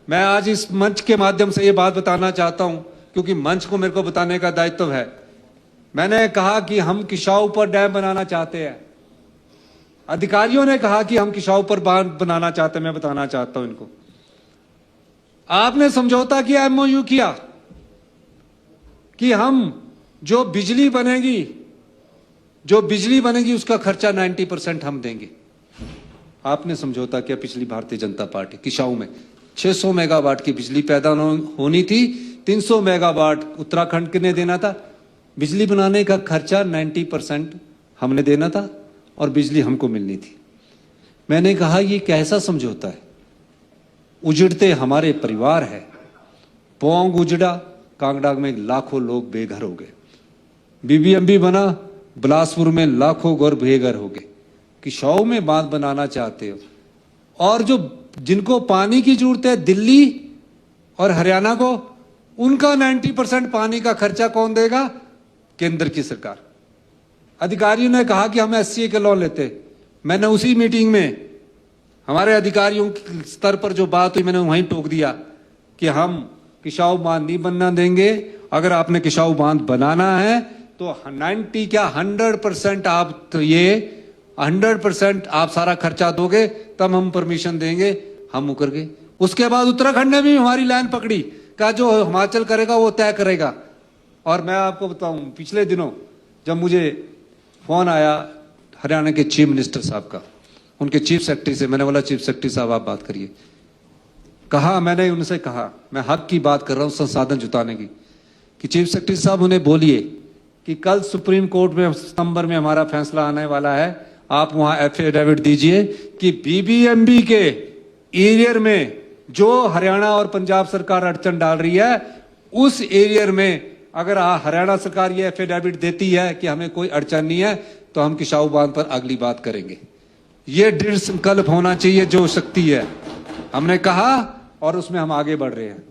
मैं आज इस मंच के माध्यम से ये बात बताना चाहता हूं, क्योंकि मंच को मेरे को बताने का दायित्व है। मैंने कहा कि हम किसाऊ पर डैम बनाना चाहते हैं, अधिकारियों ने कहा कि हम किसाऊ पर बांध बनाना चाहते हैं। मैं बताना चाहता हूं इनको, आपने समझौता किया, एमओयू किया कि हम जो बिजली बनेगी उसका खर्चा 90% हम देंगे। आपने समझौता किया पिछली भारतीय जनता पार्टी। किसाऊ में 600 मेगावाट की बिजली पैदा होनी थी, 300 मेगावाट उत्तराखंड के ने देना था। बिजली बनाने का खर्चा 90% हमने देना था और बिजली हमको मिलनी थी। मैंने कहा ये कैसा समझौता है? उजड़ते हमारे परिवार है। पोंग उजड़ा, कांगड़ा में लाखों लोग बेघर हो गए। बीबीएमबी बना, बिलासपुर में लाखों घर बेघर हो गए। किसाऊ में बांध बनाना चाहते हो, और जो जिनको पानी की जरूरत है दिल्ली और हरियाणा को, उनका 90% पानी का खर्चा कौन देगा? केंद्र की सरकार। अधिकारियों ने कहा कि हम एससीए के लोन लेते। मैंने उसी मीटिंग में हमारे अधिकारियों के स्तर पर जो बात हुई, मैंने वहीं टोक दिया कि हम किसाऊ बांध नहीं बनना देंगे। अगर आपने किसाऊ बांध बनाना है तो 90 क्या 100% आप तो ये 100% आप सारा खर्चा दोगे, तब हम परमिशन देंगे। हम मुकर गए। उसके बाद उत्तराखंड ने भी हमारी लाइन पकड़ी, कहा जो हिमाचल करेगा वो तय करेगा। और मैं आपको बताऊं, पिछले दिनों जब मुझे फोन आया हरियाणा के चीफ मिनिस्टर साहब का, उनके चीफ सेक्रेटरी से, मैंने बोला चीफ सेक्रेटरी साहब आप बात करिए। मैंने उनसे कहा, मैं हक की बात कर रहा हूं, संसाधन जुटाने की, कि चीफ सेक्रेटरी साहब उन्हें बोलिए कि कल सुप्रीम कोर्ट में सितंबर में हमारा फैसला आने वाला है। आप वहां एफिडेविट दीजिए कि बीबीएमबी के एरियर में जो हरियाणा और पंजाब सरकार अड़चन डाल रही है, उस एरियर में अगर हरियाणा सरकार ये एफिडेविट देती है कि हमें कोई अड़चन नहीं है, तो हम किसाऊ बांध पर अगली बात करेंगे। ये दृढ़ संकल्प होना चाहिए जो शक्ति है, हमने कहा, और उसमें हम आगे बढ़ रहे हैं।